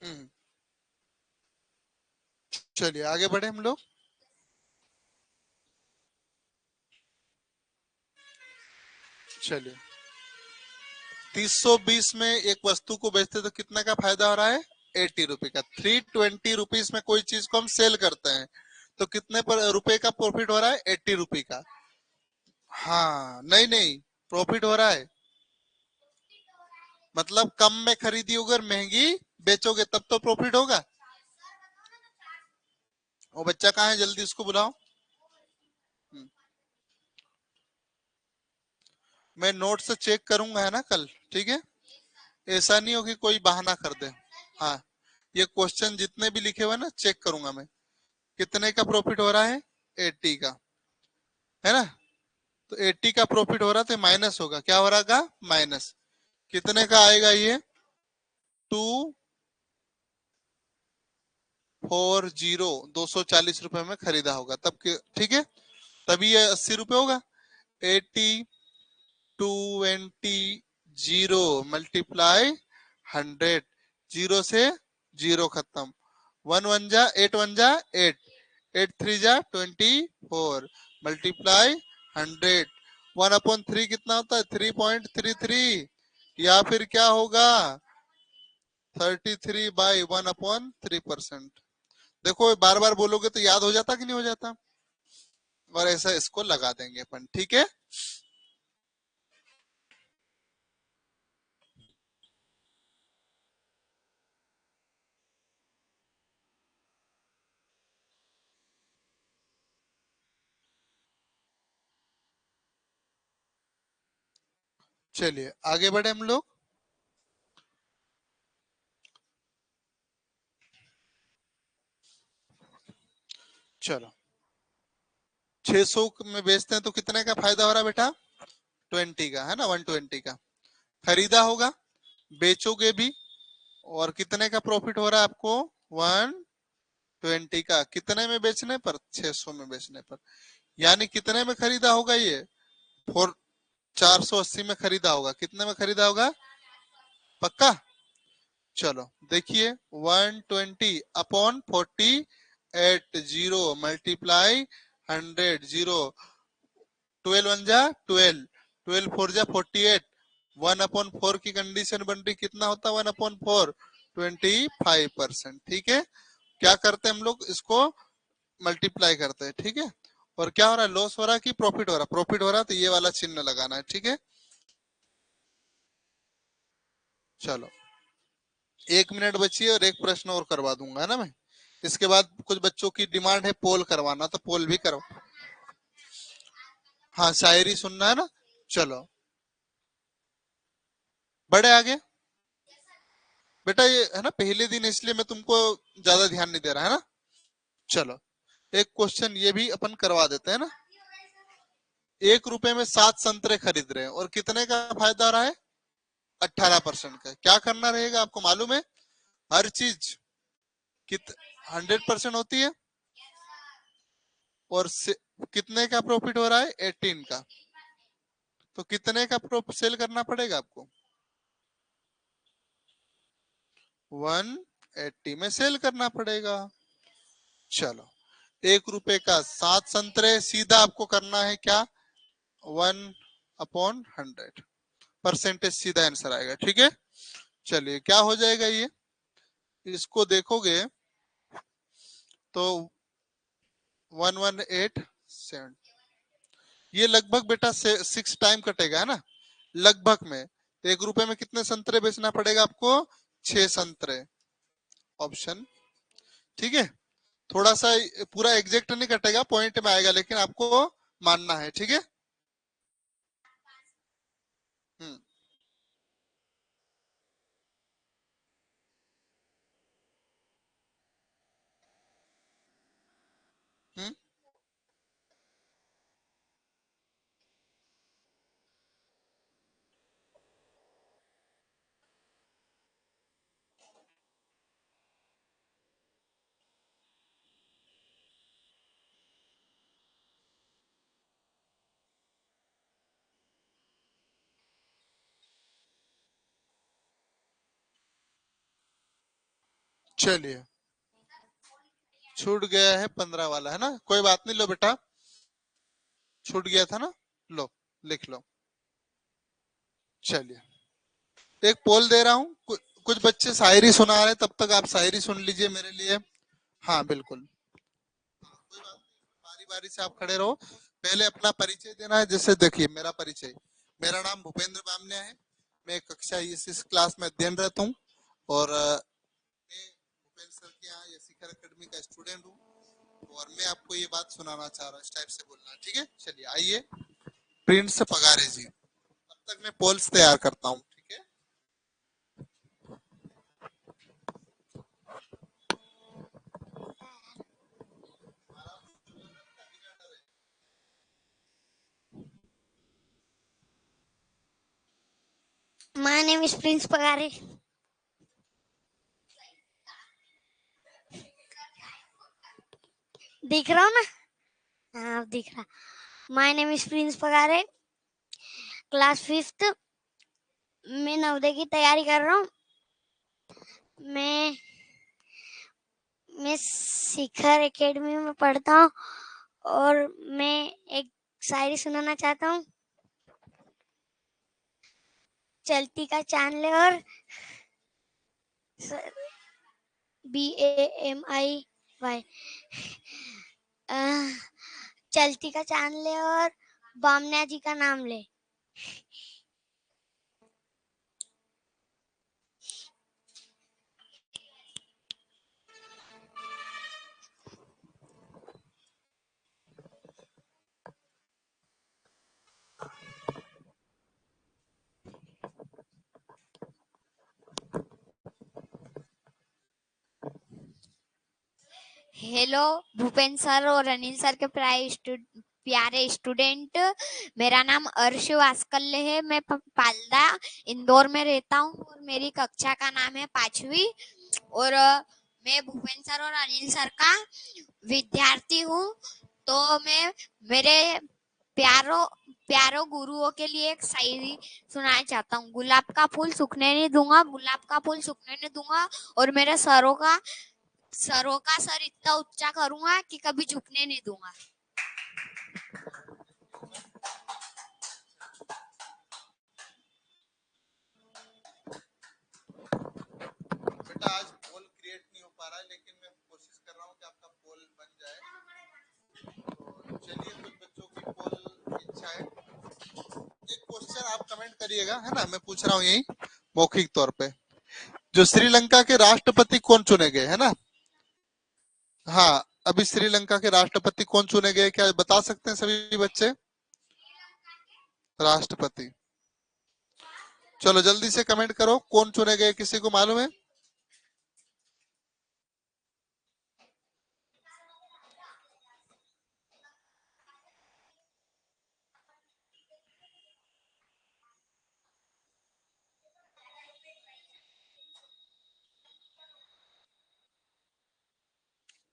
हम्म, चलिए आगे बढ़े हम लोग। चलिए 320 में एक वस्तु को बेचते तो कितना का फायदा हो रहा है? 80 रुपए का। 320 रुपीज में कोई चीज को हम सेल करते हैं तो कितने पर रुपए का प्रॉफिट हो रहा है? 80 रुपए का। हाँ, नहीं नहीं, प्रॉफिट हो रहा है। मतलब कम में खरीदी अगर महंगी बेचोगे तब तो प्रॉफिट होगा। वो बच्चा कहाँ है? जल्दी उसको बुलाओ। हम्म, मैं नोट से चेक करूंगा है ना कल, ठीक है? ऐसा नहीं हो कि कोई बहाना कर दे। हाँ, ये क्वेश्चन जितने भी लिखे हुए ना चेक करूंगा मैं। कितने का प्रॉफिट हो रहा है? 80 का, है ना? तो 80 का प्रॉफिट हो रहा है तो माइनस होगा। क्या हो रहा? माइनस। कितने का आएगा ये? 240, 240 रुपए में खरीदा होगा तब ठीक है, तभी ये 80 रुपए होगा। 80, 220 मल्टीप्लाई 100, जीरो से जीरो खत्म। 1 1 जा 8, 1 जा 8, 8 3 जा 24, मल्टीप्लाई 100। 1/3 कितना होता है? 3.33। या फिर क्या होगा? 33/1/3%। देखो बार बार बोलोगे तो याद हो जाता कि नहीं हो जाता? और ऐसा इसको लगा देंगे अपन, ठीक है? चलिए आगे बढ़े हम लोग। चलो 600 में बेचते हैं तो कितने का फायदा हो रहा है बेटा? 20 का, है ना? 120 का खरीदा होगा, बेचोगे भी, और कितने का प्रॉफिट हो रहा है आपको? 120 का। कितने में बेचने पर? 600 में बेचने पर। यानी कितने में खरीदा होगा ये? 480 में खरीदा होगा। कितने में खरीदा होगा? पक्का? चलो देखिए, 120/40, 80 मल्टीप्लाई 100, 12 1 जा 12, 12 4 जा 48, 1/4 की कंडीशन बन रही, कितना होता है 1/4? 25%, ठीक है? क्या करते हैं हम लोग? इसको मल्टीप्लाई करते हैं, ठीक है? और क्या हो रहा है? लॉस हो रहा है कि प्रॉफिट हो रहा है? प्रॉफिट हो रहा है तो ये वाला चिन्ह लगाना है, ठीक है? चलो 1 मिनट बची है और एक प्रश्न और करवा दूंगा, है ना मैं? इसके बाद कुछ बच्चों की डिमांड है पोल करवाना, तो पोल भी करो। हाँ, शायरी सुनना है ना? चलो बड़े आगे। बेटा ये है ना पहले दिन, इसलिए मैं तुमको ज्यादा ध्यान नहीं दे रहा, है ना? चलो एक क्वेश्चन ये भी अपन करवा देते हैं ना। 1 रुपए में 7 संतरे खरीद रहे हैं और कितने का फायदा हो रहा है? 18% का। क्या करना रहेगा आपको मालूम है? हर चीज कित 100% होती है। और कितने का प्रॉफिट हो रहा है? 18 का। तो कितने का सेल करना पड़ेगा आपको? 180 में सेल करना पड़ेगा। चलो 1 रुपए का 7 संतरे, सीधा आपको करना है क्या? 1/100, परसेंटेज सीधा आंसर आएगा, ठीक है? चलिए क्या हो जाएगा ये? इसको देखोगे तो 1187, ये लगभग बेटा 6 टाइम कटेगा, है ना? लगभग में। तो 1 रुपए में कितने संतरे बेचना पड़ेगा आपको? 6 संतरे। ऑप्शन, ठीक है? थोड़ा सा पूरा एग्जैक्ट नहीं कटेगा, पॉइंट में आएगा, लेकिन आपको मानना है, ठीक है? हम्म। हम्म। चलिए, छूट गया है 15 वाला, है ना, कोई बात नहीं, लो बेटा, छूट गया था ना, लो लिख लो। चलिए, एक पोल दे रहा हूँ, कुछ बच्चे शायरी सुना रहे हैं, तब तक आप शायरी सुन लीजिए मेरे लिए। हाँ बिल्कुल, कोई बात नहीं, बारी बारी से आप खड़े रहो। पहले अपना परिचय देना है, जैसे देखिए मेरा परिचय, मेरा नाम भूपेंद्र बामनिया है, मैं कक्षा इस क्लास में अध्ययनरत हूँ, और मैं भूपेंद्र सर के यहाँ ये शिखर अकेडमी का स्टूडेंट हूँ, और मैं आपको ये बात सुनाना चाह रहा हूँ, इस टाइप से बोलना, ठीक है। चलिए आइए, प्रिंस पगारे जी, तब तक मैं पोल्स तैयार करता हूँ, ठीक है। My name is Prince Pagare. दिख रहा हूँ ना? हाँ दिख रहा। My name is Prince Pagare. Class 5th, मैं नवोदय की तैयारी कर रहा हूँ। मैं शिखर एकेडमी में पढ़ता हूँ, और मैं एक शायरी सुनाना चाहता हूँ। चलती का चांद ले और BAMIY, चलती का चांद ले और बामनिया जी का नाम ले। हेलो भूपेंद्र सर और अनिल सर के प्यारे स्टूडेंट, मेरा नाम अर्श वास्कल्य है। मैं पालदा इंदौर में रहता हूँ, और मेरी कक्षा का नाम है 5वीं, और मैं भूपेंद्र सर और अनिल सर का विद्यार्थी हूँ। तो मैं मेरे प्यारो गुरुओं के लिए एक शायरी सुनाना चाहता हूँ। गुलाब का फूल सूखने नहीं दूंगा, गुलाब का फूल सूखने नहीं दूंगा, और मेरे सरों का सर इतना ऊंचा करूंगा कि कभी झुकने नहीं दूंगा। बेटा आज पोल क्रिएट नहीं हो पा रहा है, लेकिन मैं कोशिश कर रहा हूँ कि आपका पोल बन जाए। तो चलिए, कुछ बच्चों की पोल इच्छा है, एक क्वेश्चन आप कमेंट करिएगा, है ना, मैं पूछ रहा हूँ यही मौखिक तौर पे, जो श्रीलंका के राष्ट्रपति कौन चुने गए, है ना। हाँ, अभी श्रीलंका के राष्ट्रपति कौन चुने गए, क्या बता सकते हैं सभी बच्चे? राष्ट्रपति, चलो जल्दी से कमेंट करो, कौन चुने गए, किसी को मालूम है?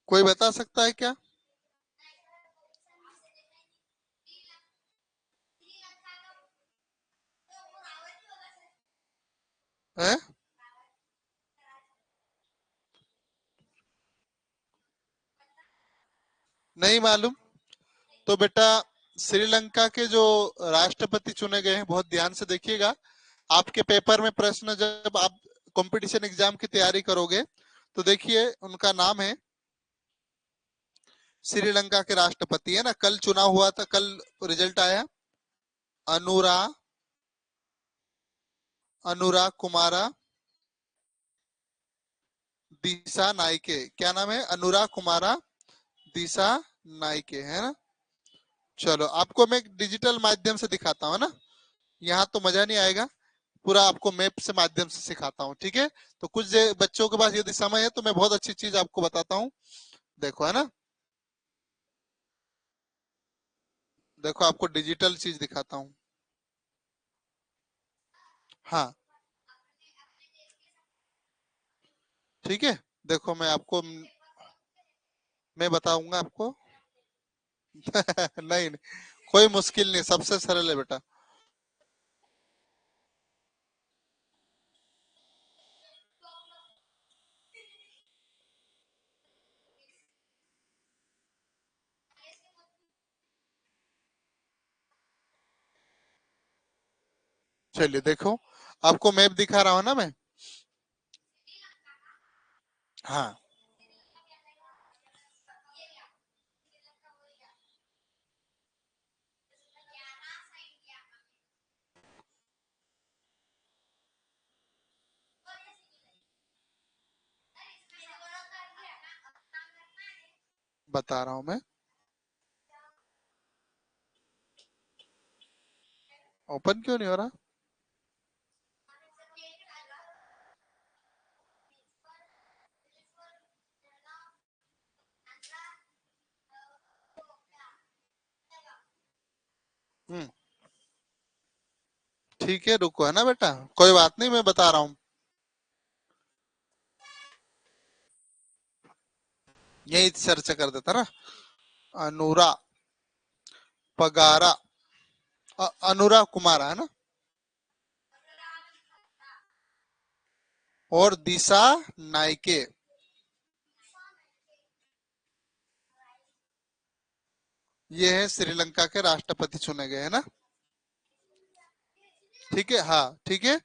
कोई बता सकता है क्या? है? नहीं मालूम? तो बेटा, श्रीलंका के जो राष्ट्रपति चुने गए हैं, बहुत ध्यान से देखिएगा, आपके पेपर में प्रश्न जब आप कंपटीशन एग्जाम की तैयारी करोगे, तो देखिए उनका नाम है, श्रीलंका के राष्ट्रपति, है ना, कल चुनाव हुआ था, कल रिजल्ट आया, अनुरा अनुरा कुमारा दिशा नाइके, क्या नाम है? अनुरा कुमारा दिशा नाइके, है ना। चलो, आपको मैं डिजिटल माध्यम से दिखाता हूँ ना, यहाँ तो मजा नहीं आएगा, पूरा आपको मैप से माध्यम से सिखाता हूँ, ठीक है। तो कुछ बच्चों के पास यदि समय है तो मैं बहुत अच्छी चीज आपको बताता हूँ, देखो, है ना, देखो आपको डिजिटल चीज दिखाता हूँ। हाँ ठीक है, देखो मैं बताऊंगा आपको। नहीं, नहीं, कोई मुश्किल नहीं, सबसे सरल है बेटा। चलिए देखो, आपको मैप दिखा रहा हूं ना मैं। हाँ, बता रहा हूं मैं। ओपन क्यों नहीं हो रहा? हम्म, ठीक है, रुको, है ना बेटा, कोई बात नहीं, मैं बता रहा हूँ। यही सर्च कर देता ना, अनुरा पगारा, अनुरा कुमारा, है ना, और दिशा नाइके। ये है श्रीलंका के राष्ट्रपति चुने गए, है ना। ठीक है, हाँ ठीक है।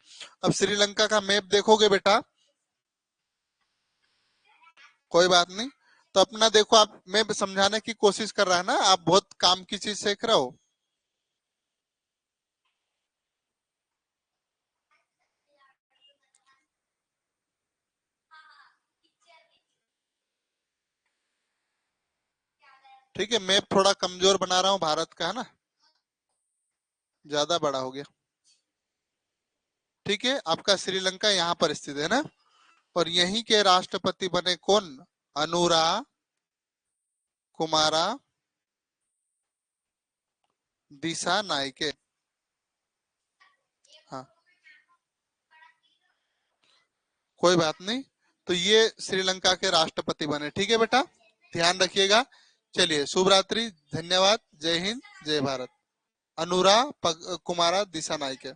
अब श्रीलंका का मैप देखोगे बेटा, कोई बात नहीं, तो अपना देखो, आप मैं समझाने की कोशिश कर रहा है ना, आप बहुत काम की चीज सीख रहे हो। ठीक है, मैप थोड़ा कमजोर बना रहा हूँ भारत का, है ना, ज्यादा बड़ा हो गया। ठीक है, आपका श्रीलंका यहाँ पर स्थित है ना, और यहीं के राष्ट्रपति बने कौन? अनुरा कुमारा दिशा नायके। हाँ, कोई बात नहीं, तो ये श्रीलंका के राष्ट्रपति बने, ठीक है बेटा, ध्यान रखिएगा। चलिए, शुभ रात्रि, धन्यवाद, जय हिंद, जय भारत। अनुरा कुमारा दिशा नायके।